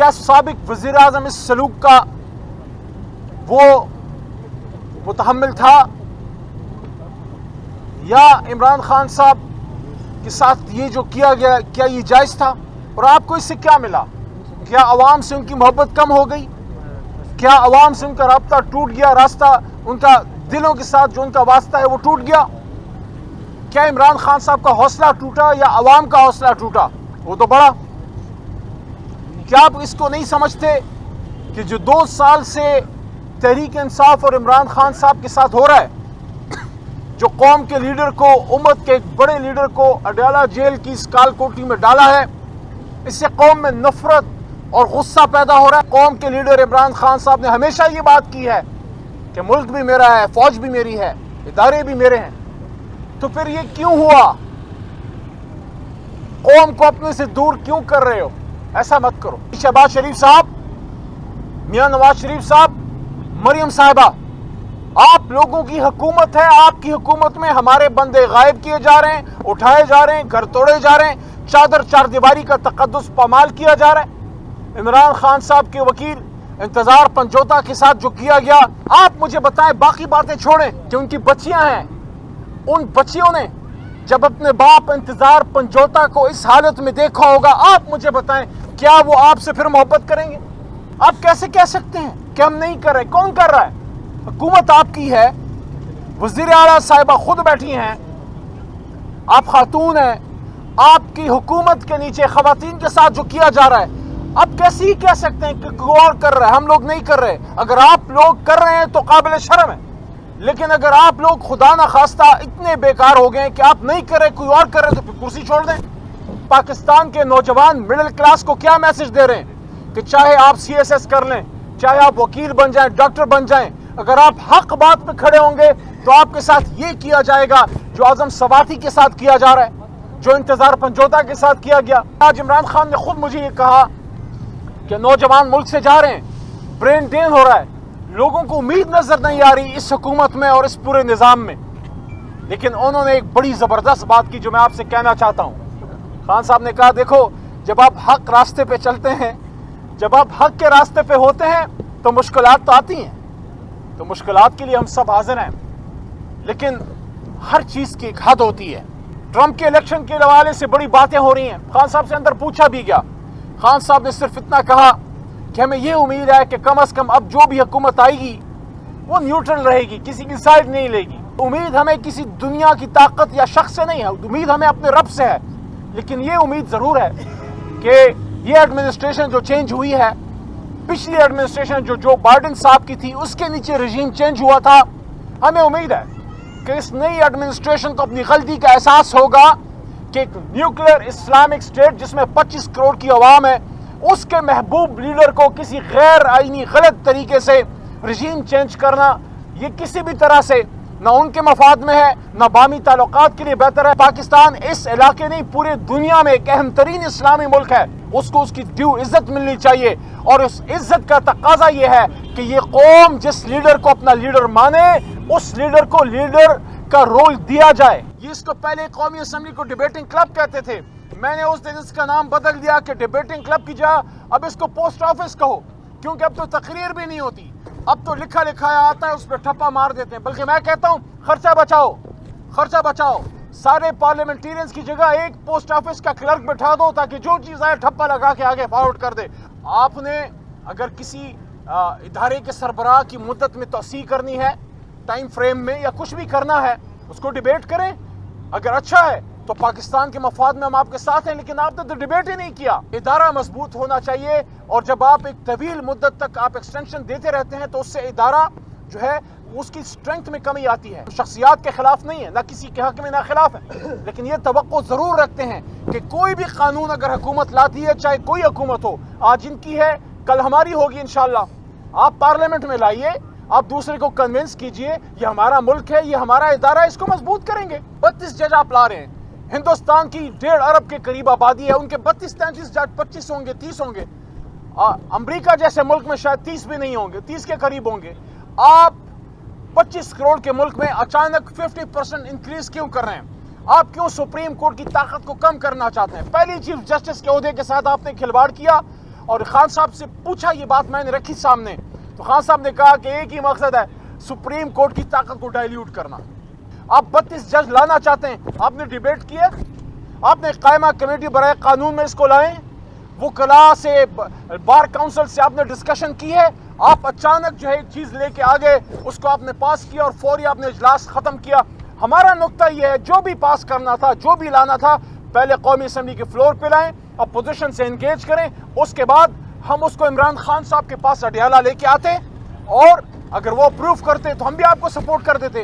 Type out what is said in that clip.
क्या साबिक वज़ीर आज़म इस सलूक का वो मुतहम्मिल था, या इमरान खान साहब के साथ ये जो किया गया क्या ये जायज़ था? और आपको इससे क्या मिला? क्या अवाम से उनकी मोहब्बत कम हो गई? क्या अवाम से उनका रास्ता टूट गया? रास्ता उनका दिलों के साथ जो उनका वास्ता है वो टूट गया? क्या इमरान खान साहब का हौसला टूटा या अवाम का हौसला टूटा? वो तो बड़ा। क्या आप इसको नहीं समझते कि जो 2 साल से तहरीक इंसाफ और इमरान खान साहब के साथ हो रहा है, जो कौम के लीडर को, उम्मत के एक बड़े लीडर को अडयाला जेल की इस कालकोठी में डाला है, इससे कौम में नफरत और गुस्सा पैदा हो रहा है। कौम के लीडर इमरान खान साहब ने हमेशा ये बात की है कि मुल्क भी मेरा है, फौज भी मेरी है, इदारे भी मेरे हैं। तो फिर ये क्यों हुआ? कौम को अपने से दूर क्यों कर रहे हो? ऐसा मत करो। शहबाज शरीफ साहब, मियां नवाज शरीफ साहब, मरियम साहिबा, आप लोगों की हुकूमत है। आपकी हुकूमत में हमारे बंदे गायब किए जा रहे हैं, उठाए जा रहे हैं, घर तोड़े जा रहे हैं, चादर चारदीवारी का तकद्दुस पामाल किया जा रहा है। इमरान खान साहब के वकील इंतजार पंजोता के साथ जो किया गया, आप मुझे बताएं। बाकी बातें छोड़ें कि उनकी बच्चियां हैं, उन बच्चियों ने जब अपने बाप इंतजार पंजोता को इस हालत में देखा होगा, आप मुझे बताएं क्या वो आपसे फिर मोहब्बत करेंगे? आप कैसे कह सकते हैं कि हम नहीं कर रहे? कौन कर रहा है? हुकूमत आपकी है, वज़ीर आला साहिबा खुद बैठी हैं, आप खातून हैं, आपकी हुकूमत के नीचे खवातीन के साथ जो किया जा रहा है, आप कैसे ही कह सकते हैं कि कोई और कर रहा है, हम लोग नहीं कर रहे? अगर आप लोग कर रहे हैं तो काबिल शर्म है, लेकिन अगर आप लोग खुदा ना खास्ता इतने बेकार हो गए कि आप नहीं कर रहे, कोई और कर रहे, तो फिर कुर्सी छोड़ दें। पाकिस्तान के नौजवान मिडिल क्लास को क्या मैसेज दे रहे हैं कि चाहे आप CSS कर लें, चाहे आप वकील बन जाएं, डॉक्टर बन जाएं, अगर आप हक बात पे खड़े होंगे तो आपके साथ ये किया जाएगा जो आजम सवाती के साथ किया जा रहा है, जो इंतजार पंजोता के साथ किया गया। आज इमरान खान ने खुद मुझे ये कहा कि नौजवान मुल्क से जा रहे हैं, ब्रेन ड्रेन हो रहा है, लोगों को उम्मीद नजर नहीं आ रही इस हुकूमत में और इस पूरे निज़ाम में। लेकिन उन्होंने एक बड़ी ज़बरदस्त बात की जो मैं आपसे कहना चाहता हूँ। खान साहब ने कहा, देखो जब आप हक रास्ते पे चलते हैं, जब आप हक के रास्ते पे होते हैं तो मुश्किलात तो आती हैं, तो मुश्किलात के लिए हम सब हाजिर हैं, लेकिन हर चीज़ की एक हद होती है। ट्रंप के इलेक्शन के हवाले से बड़ी बातें हो रही हैं, खान साहब से अंदर पूछा भी गया। खान साहब ने सिर्फ इतना कहा कि हमें ये उम्मीद है कि कम से कम अब जो भी हुकूमत आएगी वो न्यूट्रल रहेगी, किसी की साइड नहीं लेगी। उम्मीद हमें किसी दुनिया की ताकत या शख्स से नहीं है, उम्मीद हमें अपने रब से है। लेकिन ये उम्मीद ज़रूर है कि ये एडमिनिस्ट्रेशन जो चेंज हुई है, पिछली एडमिनिस्ट्रेशन जो बाइडेन साहब की थी, उसके नीचे रजीम चेंज हुआ था, हमें उम्मीद है कि इस नई एडमिनिस्ट्रेशन को अपनी गलती का एहसास होगा कि एक न्यूक्लियर इस्लामिक स्टेट जिसमें 25 करोड़ की आवाम है, उसके महबूब लीडर को किसी गैर आईनी गलत तरीके से रजीम चेंज करना, ये किसी भी तरह से ना उनके मफाद में है, ना बामी ताल्लुकात के लिए बेहतर है। पाकिस्तान इस इलाके नहीं, पूरे दुनिया में एक अहम तरीन इस्लामी मुल्क है, उसको उसकी ड्यू इज्जत मिलनी चाहिए। और उस इज्जत का तकाजा ये है कि ये कौम जिस लीडर को अपना लीडर माने, उस लीडर को लीडर का रोल दिया जाए। ये इसको पहले कौमी असेंबली को डिबेटिंग क्लब कहते थे, मैंने उस दिन इसका नाम बदल दिया कि डिबेटिंग क्लब की जगह अब इसको पोस्ट ऑफिस कहो, क्योंकि अब तो तकरीर भी नहीं होती, अब तो लिखा लिखाया आता है, उस पर ठप्पा मार देते हैं। बल्कि मैं कहता हूँ खर्चा बचाओ, खर्चा बचाओ। सारे पार्लियामेंटेरियंस की जगह एक पोस्ट ऑफिस का क्लर्क बैठा दो, ताकि जो चीज़ आए ठप्पा लगा के आगे फॉरवर्ड कर दे। आपने अगर किसी इदारे के सरबराह की मुद्दत में तोसी करनी है, टाइम फ्रेम में, या कुछ भी करना है, उसको डिबेट करें। अगर अच्छा है तो पाकिस्तान के मफाद में हम आपके साथ हैं, लेकिन आपने तो डिबेट ही नहीं किया। इदारा मजबूत होना चाहिए, और जब आप एक तवील मुद्दत तक आप एक्सटेंशन देते रहते हैं तो उससे इदारा जो है उसकी स्ट्रेंथ में कमी आती है। शख्सियात के खिलाफ नहीं है, ना किसी के हक में ना खिलाफ है, लेकिन ये तवक्को जरूर रखते हैं कि कोई भी कानून अगर हुकूमत लाती है, चाहे कोई हुकूमत हो, आज इनकी है कल हमारी होगी इंशाल्लाह। आप पार्लियामेंट में लाइए, आप दूसरे को कन्विंस कीजिए, ये हमारा मुल्क है, ये हमारा इदारा है, इसको मजबूत करेंगे। 32 जज आप ला रहे हैं, हिंदुस्तान की 1.5 अरब के करीब आबादी है, उनके 32-33 जज 25 होंगे, 30 होंगे। अमेरिका जैसे मुल्क में शायद 30 भी नहीं होंगे, 30 के करीब होंगे। आप 25 करोड़ के मुल्क में अचानक 50% इंक्रीज क्यों कर रहे हैं? आप क्यों सुप्रीम कोर्ट की ताकत को कम करना चाहते हैं? पहली चीफ जस्टिस के ओहदे के साथ आपने खिलवाड़ किया, اور خان صاحب سے پوچھا، یہ بات میں نے رکھی سامنے، تو خان صاحب نے کہا کہ ایک ہی مقصد ہے، سپریم کورٹ کی طاقت کو ڈائلیوٹ کرنا۔ آپ 32 جج لانا چاہتے ہیں، آپ نے ڈیبیٹ کیا، آپ نے قائمہ کمیٹی برائے قانون میں اس کو لائیں، وہ کلا سے بار کاؤنسل سے آپ نے ڈسکشن کی ہے، آپ اچانک جو ہے ایک چیز لے کے آگے اس کو آپ نے پاس کیا اور فوری آپ نے اجلاس ختم کیا۔ ہمارا نقطہ یہ ہے، جو بھی پاس کرنا تھا، جو بھی لانا تھا، پہلے قومی اسمبلی کے فلور پہ لائیں، اپوزیشن سے انگیج کریں، اس کے بعد ہم اس کو عمران خان صاحب کے پاس اڈیالہ لے کے آتے، اور اگر وہ اپروو کرتے تو ہم بھی آپ کو سپورٹ کر دیتے۔